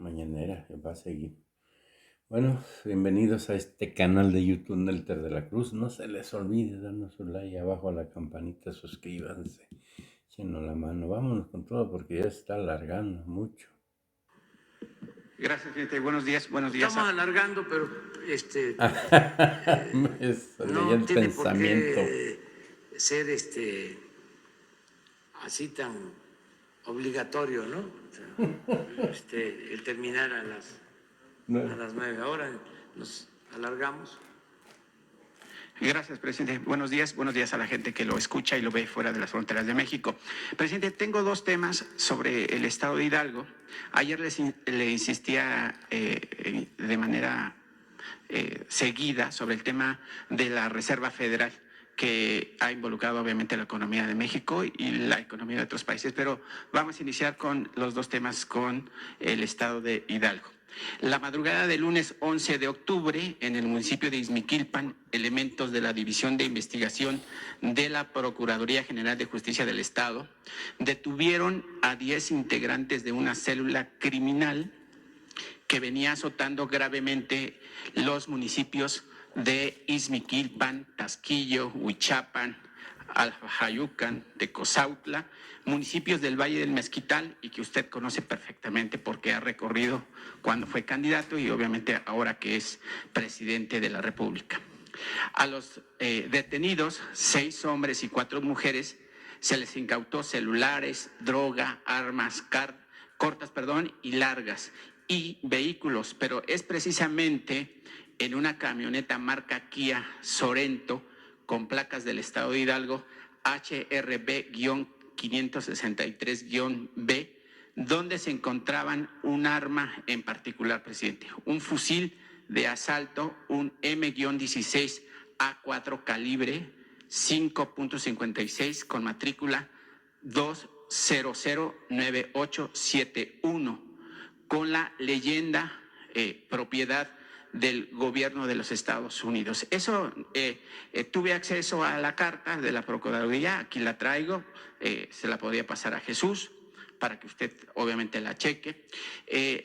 mañanera que va a seguir. Bueno, bienvenidos a este canal de YouTube Nelter de la Cruz. No se les olvide darnos su like, abajo a la campanita, suscríbanse, échenos la mano. Vámonos con todo porque ya se está alargando mucho. Gracias, presidente. Buenos días, buenos días. Estamos alargando, pero Leía el tiene por pensamiento. qué ser así tan obligatorio, ¿no? O sea, el terminar a las 9. Ahora nos alargamos. Gracias, presidente. Buenos días a la gente que lo escucha y lo ve fuera de las fronteras de México. Presidente, tengo dos temas sobre el estado de Hidalgo. Ayer le insistía de manera seguida sobre el tema de la Reserva Federal, que ha involucrado obviamente la economía de México y la economía de otros países, pero vamos a iniciar con los dos temas con el estado de Hidalgo. La madrugada del lunes 11 de octubre, en el municipio de Izmiquilpan, elementos de la División de Investigación de la Procuraduría General de Justicia del Estado detuvieron a 10 integrantes de una célula criminal que venía azotando gravemente los municipios de Izmiquilpan, Tasquillo, Huichapan, Aljayucan, Tecozautla, municipios del Valle del Mezquital y que usted conoce perfectamente porque ha recorrido cuando fue candidato y obviamente ahora que es presidente de la República. A los detenidos, 6 hombres y 4 mujeres, se les incautó celulares, droga, armas, cortas y largas y vehículos, pero es precisamente en una camioneta marca Kia Sorento con placas del estado de Hidalgo HRB-563-B, donde se encontraban un arma en particular, presidente, un fusil de asalto, un M-16 A4 calibre 5.56 con matrícula 2009871 con la leyenda propiedad del gobierno de los Estados Unidos. Eso, tuve acceso a la carta de la Procuraduría, aquí la traigo, se la podría pasar a Jesús para que usted obviamente la cheque.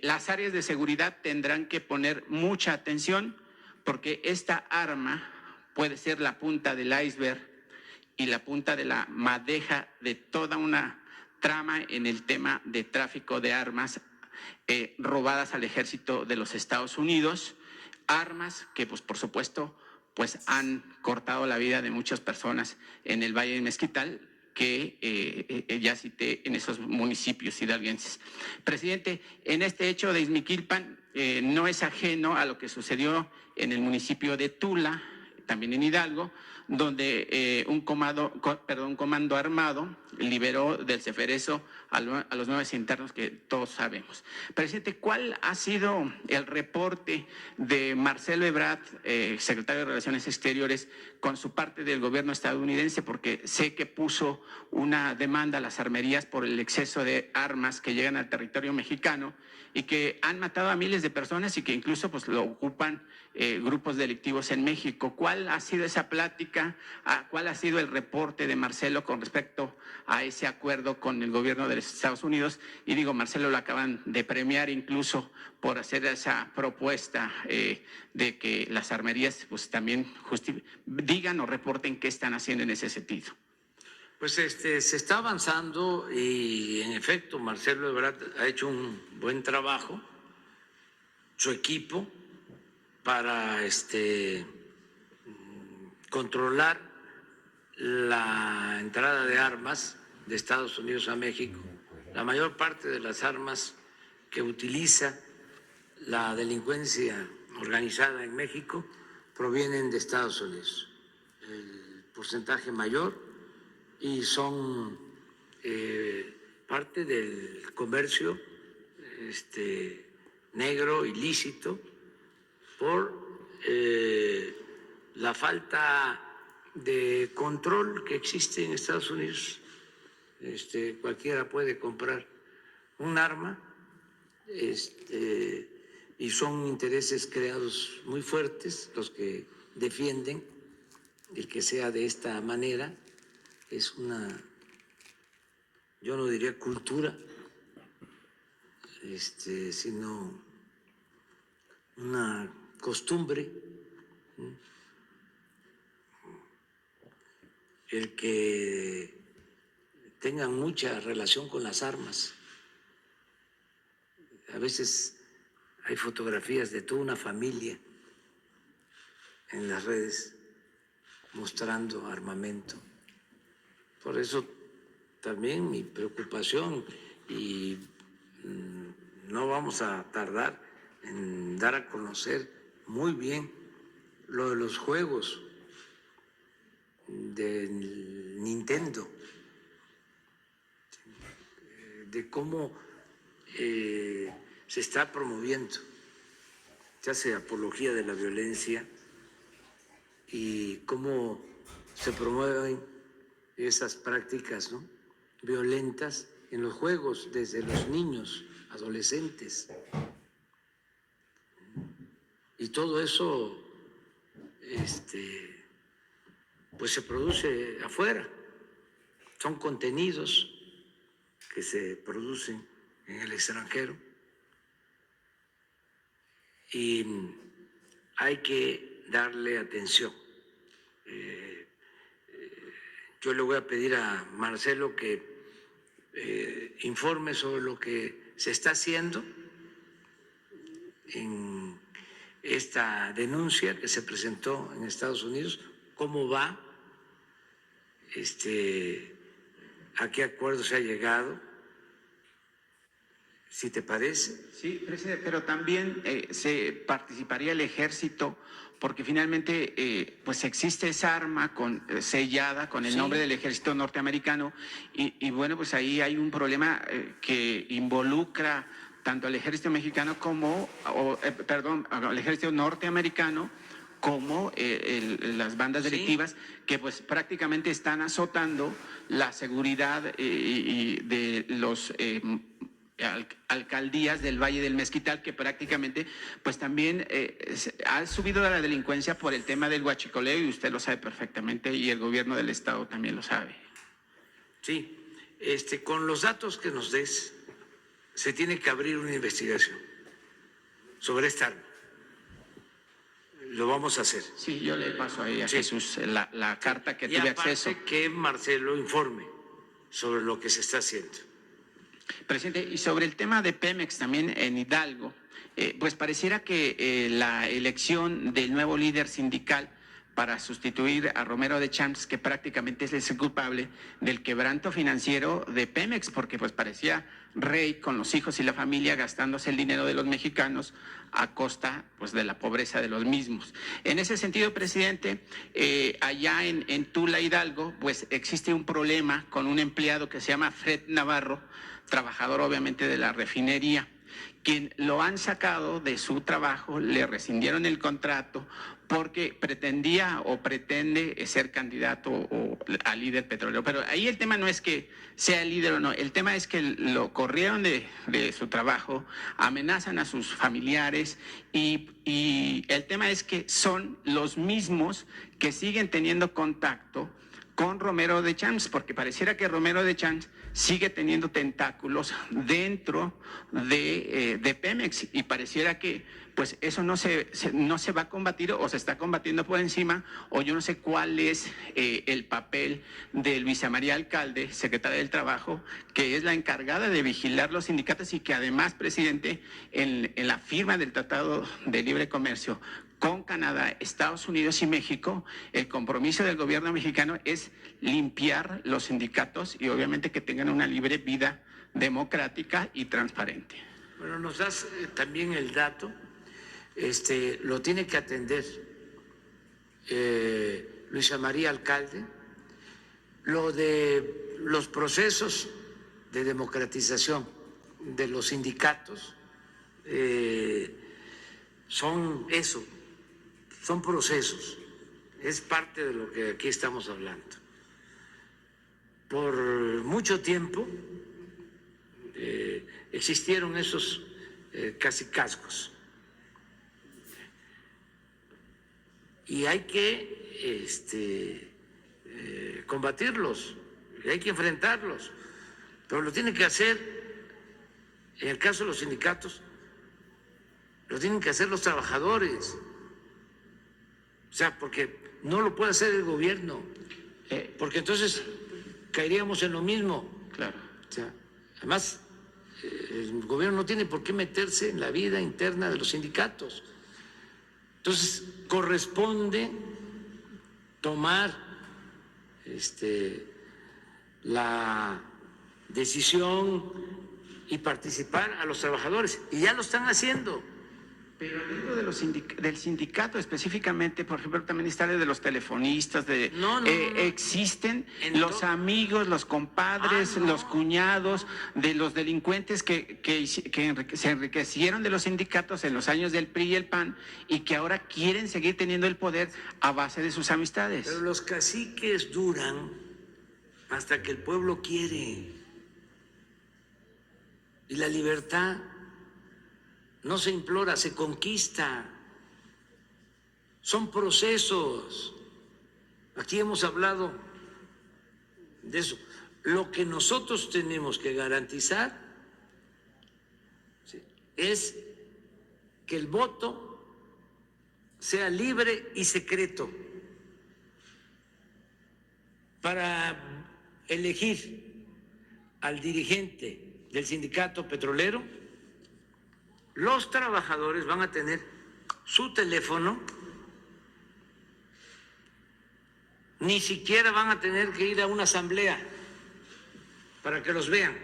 Las áreas de seguridad tendrán que poner mucha atención porque esta arma puede ser la punta del iceberg y la punta de la madeja de toda una trama en el tema de tráfico de armas robadas al ejército de los Estados Unidos, armas que pues por supuesto pues han cortado la vida de muchas personas en el Valle del Mezquital, que ya cité en esos municipios hidalguenses. Presidente, en este hecho de Izmiquilpan no es ajeno a lo que sucedió en el municipio de Tula, también en Hidalgo, donde un comando armado liberó del Ceferezo a los 9 internos que todos sabemos. Presidente, ¿cuál ha sido el reporte de Marcelo Ebrard, secretario de Relaciones Exteriores, con su parte del gobierno estadounidense? Porque sé que puso una demanda a las armerías por el exceso de armas que llegan al territorio mexicano y que han matado a miles de personas y que incluso pues lo ocupan grupos delictivos en México. ¿Cuál ha sido esa plática? ¿Cuál ha sido el reporte de Marcelo con respecto a ese acuerdo con el gobierno de los Estados Unidos? Y digo, Marcelo lo acaban de premiar incluso por hacer esa propuesta de que las armerías pues también digan o reporten qué están haciendo en ese sentido. Pues se está avanzando y en efecto Marcelo Ebrard ha hecho un buen trabajo, su equipo, para controlar la entrada de armas de Estados Unidos a México. La mayor parte de las armas que utiliza la delincuencia organizada en México provienen de Estados Unidos. El porcentaje mayor y son parte del comercio negro ilícito por la falta de control que existe en Estados Unidos. Cualquiera puede comprar un arma y son intereses creados muy fuertes los que defienden el que sea de esta manera. Es una, yo no diría cultura sino una costumbre, el que tengan mucha relación con las armas. A veces hay fotografías de toda una familia en las redes mostrando armamento. Por eso también mi preocupación, y no vamos a tardar en dar a conocer muy bien lo de los juegos del Nintendo, de cómo se está promoviendo, se hace apología de la violencia y cómo se promueven esas prácticas, ¿no?, violentas en los juegos desde los niños, adolescentes. Y todo eso pues se produce afuera. Son contenidos que se producen en el extranjero y hay que darle atención. Yo le voy a pedir a Marcelo que informe sobre lo que se está haciendo en esta denuncia que se presentó en Estados Unidos, cómo va, a qué acuerdo se ha llegado, si te parece. Sí, presidente, pero también se participaría el ejército, porque finalmente pues existe esa arma sellada con el nombre del ejército norteamericano y bueno, pues ahí hay un problema que involucra tanto al ejército mexicano como, al ejército norteamericano, como las bandas delictivas que pues prácticamente están azotando la seguridad de los alcaldías del Valle del Mezquital, que prácticamente pues también ha subido la delincuencia por el tema del huachicoleo, y usted lo sabe perfectamente, y el gobierno del estado también lo sabe. Sí, con los datos que nos des, se tiene que abrir una investigación sobre esta arma. Lo vamos a hacer. Sí, yo le paso ahí a Jesús la carta que tuve acceso. Y que Marcelo informe sobre lo que se está haciendo. Presidente, y sobre el tema de Pemex también en Hidalgo, pues pareciera que la elección del nuevo líder sindical para sustituir a Romero de Champs, que prácticamente es el culpable del quebranto financiero de Pemex, porque pues parecía rey con los hijos y la familia gastándose el dinero de los mexicanos a costa pues de la pobreza de los mismos. En ese sentido, presidente, allá en Tula, Hidalgo, pues existe un problema con un empleado que se llama Fred Navarro, trabajador obviamente de la refinería, quien lo han sacado de su trabajo, le rescindieron el contrato porque pretendía o pretende ser candidato a líder petrolero. Pero ahí el tema no es que sea líder o no, el tema es que lo corrieron de su trabajo, amenazan a sus familiares y el tema es que son los mismos que siguen teniendo contacto con Romero de Champs, porque pareciera que Romero de Champs sigue teniendo tentáculos dentro de Pemex y pareciera que pues eso no se va a combatir o se está combatiendo por encima, o yo no sé cuál es el papel de Luisa María Alcalde, secretaria del Trabajo, que es la encargada de vigilar los sindicatos y que además, presidente, en la firma del Tratado de Libre Comercio con Canadá, Estados Unidos y México, el compromiso del gobierno mexicano es limpiar los sindicatos y obviamente que tengan una libre vida democrática y transparente. Bueno, nos das también el dato, lo tiene que atender Luisa María Alcalde, lo de los procesos de democratización de los sindicatos son eso. Son procesos, es parte de lo que aquí estamos hablando. Por mucho tiempo existieron esos cacicazgos y hay que combatirlos, hay que enfrentarlos, pero lo tiene que hacer En el caso de los sindicatos, lo tienen que hacer los trabajadores. O sea, porque no lo puede hacer el gobierno, porque entonces caeríamos en lo mismo. Claro. O sea, además, el gobierno no tiene por qué meterse en la vida interna de los sindicatos. Entonces, corresponde tomar la decisión y participar a los trabajadores, y ya lo están haciendo. Pero dentro de del sindicato específicamente, por ejemplo, también está de los telefonistas, No. existen los amigos, los compadres, los cuñados de los delincuentes que se enriquecieron de los sindicatos en los años del PRI y el PAN y que ahora quieren seguir teniendo el poder a base de sus amistades. Pero los caciques duran hasta que el pueblo quiere. Y la libertad no se implora, se conquista. Son procesos. Aquí hemos hablado de eso. Lo que nosotros tenemos que garantizar es que el voto sea libre y secreto para elegir al dirigente del sindicato petrolero. Los trabajadores van a tener su teléfono, ni siquiera van a tener que ir a una asamblea para que los vean.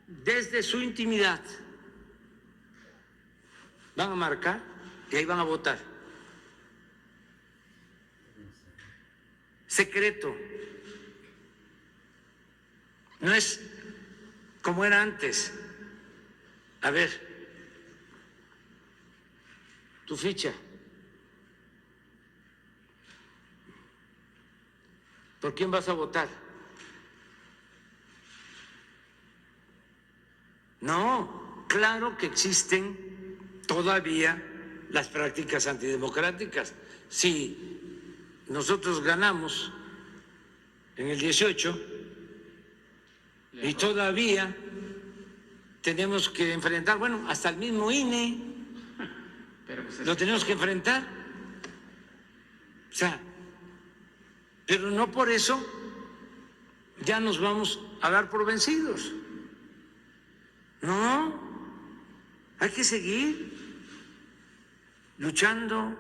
Desde su intimidad van a marcar y ahí van a votar. Secreto. No es como era antes. A ver, tu ficha. ¿Por quién vas a votar? No, claro que existen todavía las prácticas antidemocráticas. Si nosotros ganamos en el 18 y todavía tenemos que enfrentar, bueno, hasta el mismo INE lo tenemos que enfrentar. O sea, pero no por eso ya nos vamos a dar por vencidos. No, hay que seguir luchando.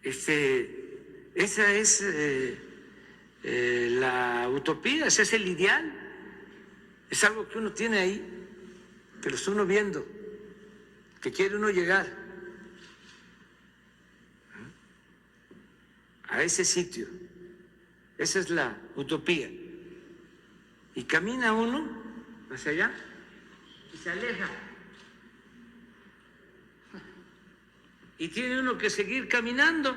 Esa es la utopía, ese es el ideal. Es algo que uno tiene ahí, que lo está uno viendo, que quiere uno llegar a ese sitio. Esa es la utopía. Y camina uno hacia allá y se aleja. Y tiene uno que seguir caminando.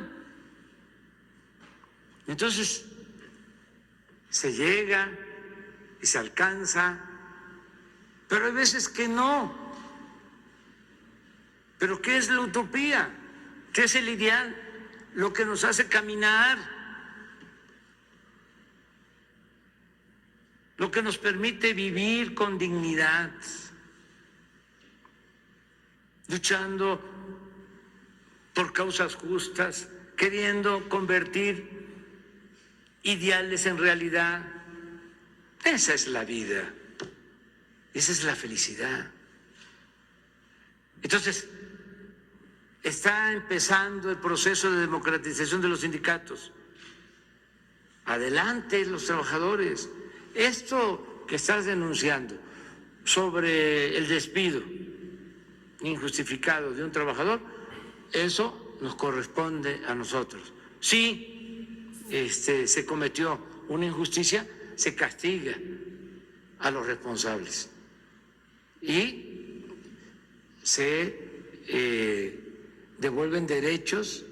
Entonces, se llega y se alcanza, pero hay veces que no. ¿Pero qué es la utopía? ¿Qué es el ideal? Lo que nos hace caminar, lo que nos permite vivir con dignidad, luchando por causas justas, queriendo convertir ideales en realidad. Esa es la vida, esa es la felicidad. Entonces, está empezando el proceso de democratización de los sindicatos. Adelante los trabajadores. Esto que estás denunciando sobre el despido injustificado de un trabajador, eso nos corresponde a nosotros. Si se cometió una injusticia, se castiga a los responsables y se devuelven derechos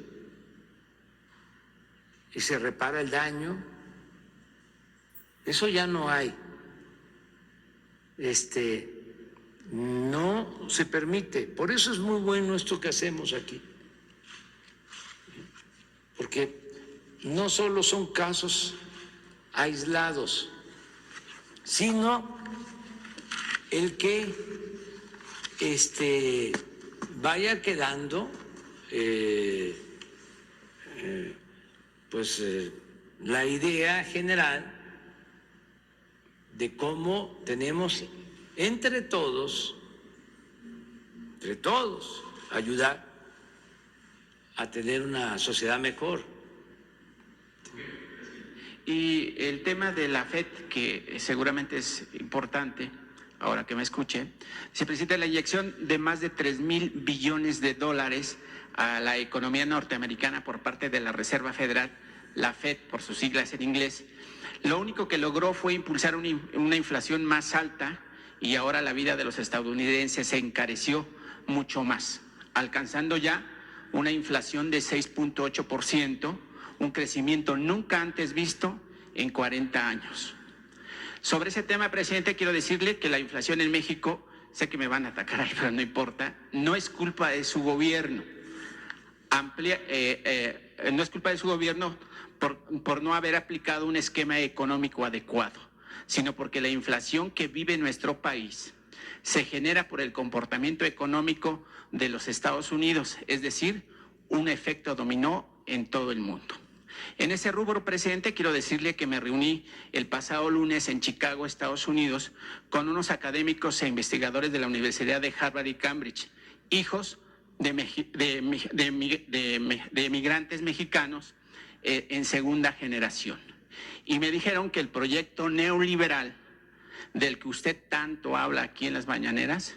y se repara el daño. Eso ya no hay. No se permite. Por eso es muy bueno esto que hacemos aquí. Porque no solo son casos aislados, sino el que vaya quedando la idea general de cómo tenemos entre todos, ayudar a tener una sociedad mejor. Y el tema de la FED, que seguramente es importante, ahora que me escuche, se presenta la inyección de más de 3,000 billones de dólares a la economía norteamericana por parte de la Reserva Federal, la FED por sus siglas en inglés. Lo único que logró fue impulsar una inflación más alta y ahora la vida de los estadounidenses se encareció mucho más, alcanzando ya una inflación de 6.8%, un crecimiento nunca antes visto en 40 años. Sobre ese tema, presidente, quiero decirle que la inflación en México, sé que me van a atacar ahí, pero no importa, no es culpa de su gobierno. No es culpa de su gobierno por no haber aplicado un esquema económico adecuado, sino porque la inflación que vive nuestro país se genera por el comportamiento económico de los Estados Unidos, es decir, un efecto dominó en todo el mundo. En ese rubro, presidente, quiero decirle que me reuní el pasado lunes en Chicago, Estados Unidos, con unos académicos e investigadores de la Universidad de Harvard y Cambridge, hijos de migrantes mexicanos en segunda generación. Y me dijeron que el proyecto neoliberal del que usted tanto habla aquí en las mañaneras,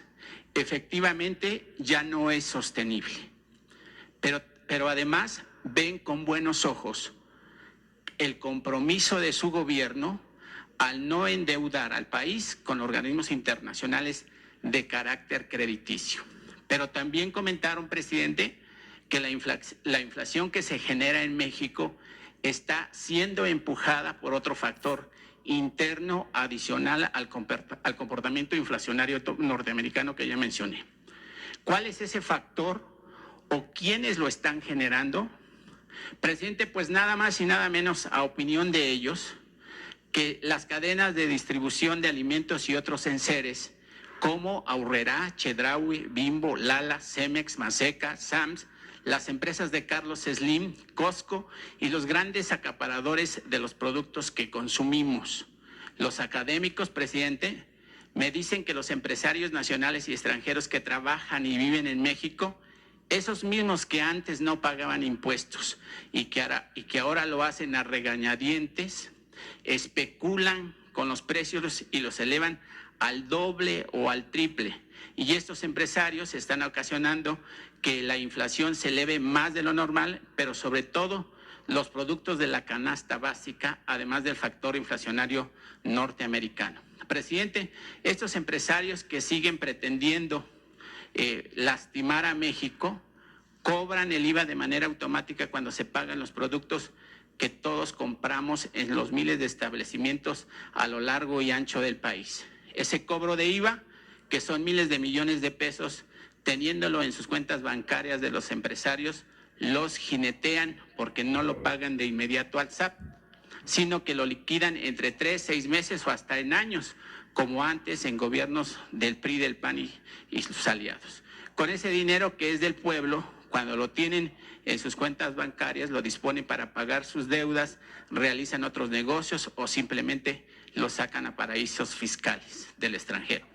efectivamente ya no es sostenible. Pero además ven con buenos ojos el compromiso de su gobierno al no endeudar al país con organismos internacionales de carácter crediticio. Pero también comentaron, presidente, que la inflación que se genera en México está siendo empujada por otro factor interno adicional al comportamiento inflacionario norteamericano que ya mencioné. ¿Cuál es ese factor o quiénes lo están generando? Presidente, pues nada más y nada menos, a opinión de ellos, que las cadenas de distribución de alimentos y otros enseres como Aurrerá, Chedraui, Bimbo, Lala, Cemex, Maseca, Sams, las empresas de Carlos Slim, Costco y los grandes acaparadores de los productos que consumimos. Los académicos, presidente, me dicen que los empresarios nacionales y extranjeros que trabajan y viven en México, esos mismos que antes no pagaban impuestos y que ahora lo hacen a regañadientes, especulan con los precios y los elevan al doble o al triple. Y estos empresarios están ocasionando que la inflación se eleve más de lo normal, pero sobre todo los productos de la canasta básica, además del factor inflacionario norteamericano. Presidente, estos empresarios que siguen pretendiendo lastimar a México, cobran el IVA de manera automática cuando se pagan los productos que todos compramos en los miles de establecimientos a lo largo y ancho del país. Ese cobro de IVA, que son miles de millones de pesos, teniéndolo en sus cuentas bancarias de los empresarios, los jinetean porque no lo pagan de inmediato al SAT, sino que lo liquidan entre 3, 6 meses o hasta en años, como antes en gobiernos del PRI, del PAN y sus aliados. Con ese dinero que es del pueblo, cuando lo tienen en sus cuentas bancarias, lo disponen para pagar sus deudas, realizan otros negocios o simplemente lo sacan a paraísos fiscales del extranjero.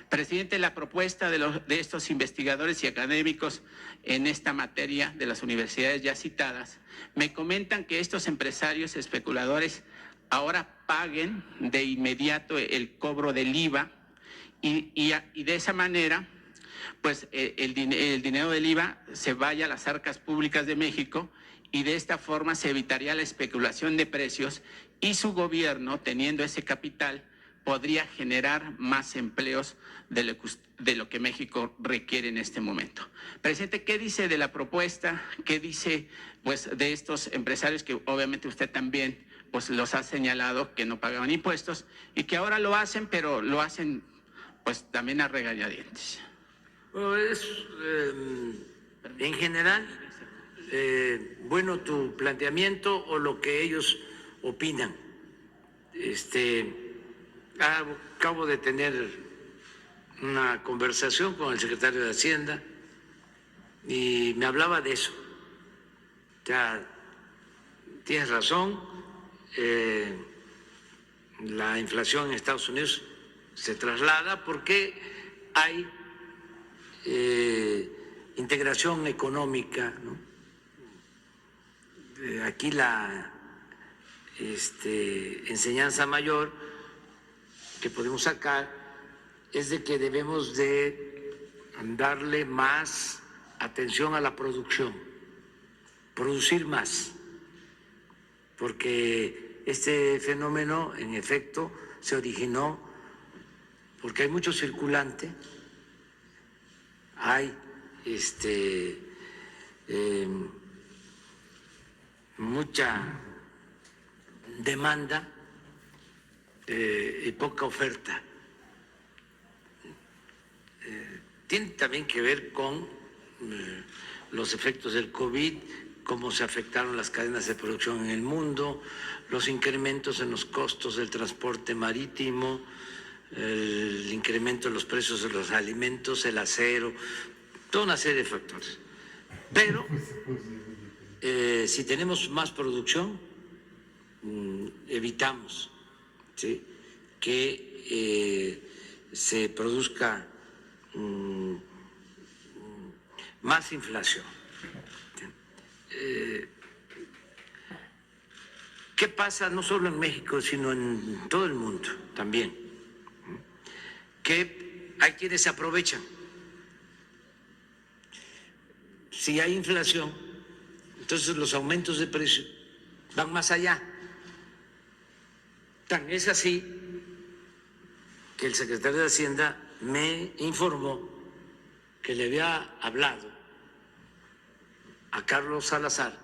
Presidente, la propuesta de estos investigadores y académicos en esta materia de las universidades ya citadas, me comentan que estos empresarios especuladores ahora paguen de inmediato el cobro del IVA y de esa manera, pues el dinero del IVA se vaya a las arcas públicas de México y de esta forma se evitaría la especulación de precios y su gobierno, teniendo ese capital, podría generar más empleos de lo que México requiere en este momento. Presidente, ¿qué dice de la propuesta? ¿Qué dice pues de estos empresarios que obviamente usted también pues los ha señalado que no pagaban impuestos y que ahora lo hacen, pero lo hacen pues también a regañadientes? Bueno, en general, bueno, tu planteamiento o lo que ellos opinan. acabo de tener una conversación con el secretario de Hacienda y me hablaba de eso. Ya tienes razón, la inflación en Estados Unidos se traslada porque hay integración económica, ¿no? Aquí la enseñanza mayor que podemos sacar es de que debemos de darle más atención a la producción, producir más, porque este fenómeno en efecto se originó porque hay mucho circulante, hay mucha demanda y poca oferta. Tiene también que ver con los efectos del COVID, cómo se afectaron las cadenas de producción en el mundo, los incrementos en los costos del transporte marítimo, el incremento en los precios de los alimentos, el acero, toda una serie de factores. Pero si tenemos más producción, evitamos, ¿sí?, que se produzca más inflación. ¿Qué pasa no solo en México, sino en todo el mundo también? Que hay quienes se aprovechan. Si hay inflación, entonces los aumentos de precio van más allá. Tan es así que el secretario de Hacienda me informó que le había hablado a Carlos Salazar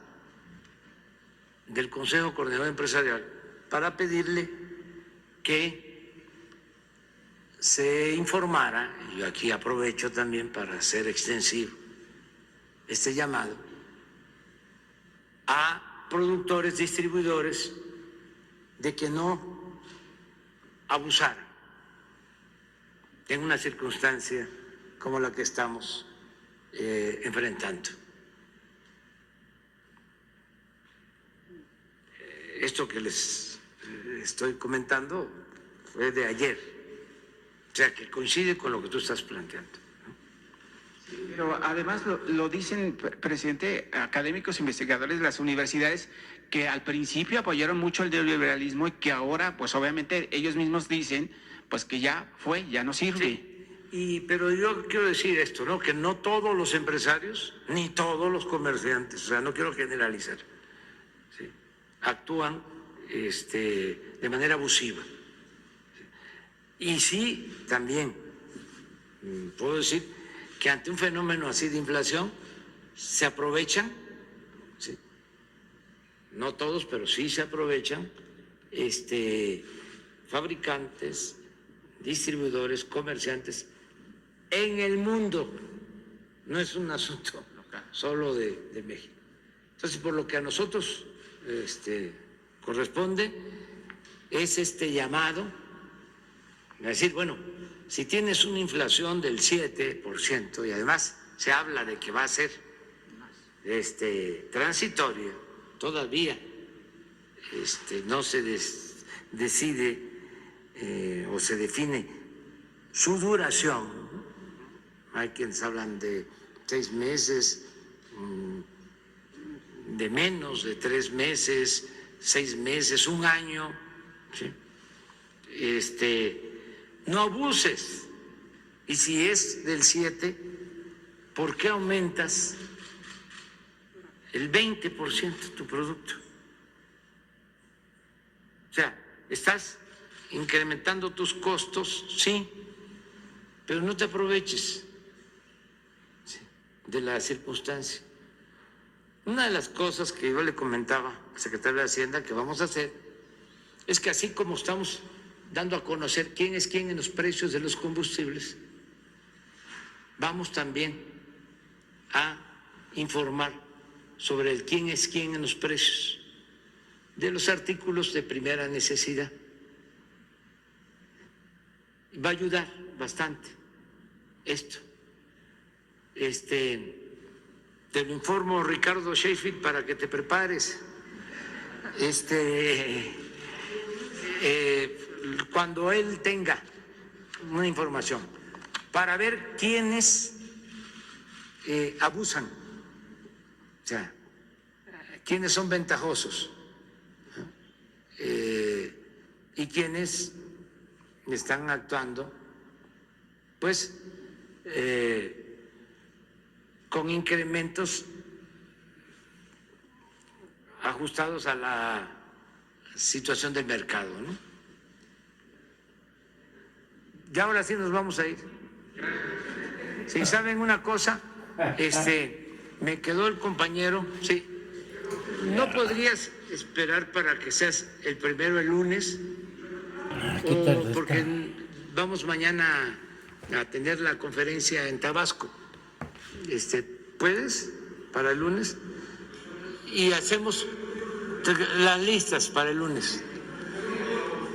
del Consejo Coordinador Empresarial para pedirle que se informara, y yo aquí aprovecho también para hacer extensivo este llamado, a productores, distribuidores, de que no abusaran en una circunstancia como la que estamos enfrentando. Esto que les estoy comentando fue de ayer, o sea que coincide con lo que tú estás planteando. Pero además lo dicen, presidente, académicos, investigadores de las universidades que al principio apoyaron mucho el neoliberalismo y que ahora, pues obviamente ellos mismos dicen, pues que ya fue, ya no sirve. Sí, pero yo quiero decir esto, ¿no? Que no todos los empresarios, ni todos los comerciantes, o sea, no quiero generalizar, ¿sí?, actúan de manera abusiva. Y sí, también puedo decir que ante un fenómeno así de inflación se aprovechan, ¿sí?, no todos, pero sí se aprovechan, fabricantes, distribuidores, comerciantes en el mundo. No es un asunto solo de México. Entonces, por lo que a nosotros corresponde es este llamado a decir, bueno, si tienes una inflación del 7% y además se habla de que va a ser transitoria, todavía no se decide o se define su duración, ¿no? Hay quienes hablan de 6 meses, de menos de 3 meses, 6 meses, 1 año, ¿sí? No abuses. Y si es del 7, ¿por qué aumentas el 20% tu producto? O sea, estás incrementando tus costos, sí, pero no te aproveches, ¿sí?, de la circunstancia. Una de las cosas que yo le comentaba al secretario de Hacienda que vamos a hacer es que así como estamos dando a conocer quién es quién en los precios de los combustibles, vamos también a informar sobre el quién es quién en los precios de los artículos de primera necesidad. va a ayudar bastante esto. Te lo informo, Ricardo Sheffield, para que te prepares. Cuando él tenga una información para ver quiénes abusan, o sea, quiénes son ventajosos y quiénes están actuando, pues, con incrementos ajustados a la situación del mercado, ¿no? Ya ahora sí nos vamos a ir. Si saben una cosa, me quedó el compañero, sí. ¿No podrías esperar para que seas el primero el lunes? ¿Qué tal Porque vamos mañana a tener la conferencia en Tabasco. ¿Puedes para el lunes? Y hacemos las listas para el lunes.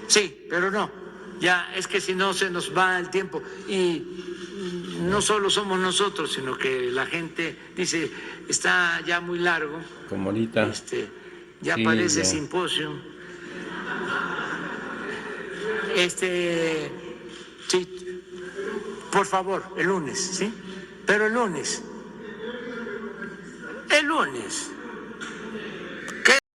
Sí, pero no. Ya, es que si no se nos va el tiempo. Y no solo somos nosotros, sino que la gente dice, está ya muy largo. Como ahorita. Ya sí, parece ya. simposio. Sí, por favor, el lunes, ¿sí? Pero el lunes.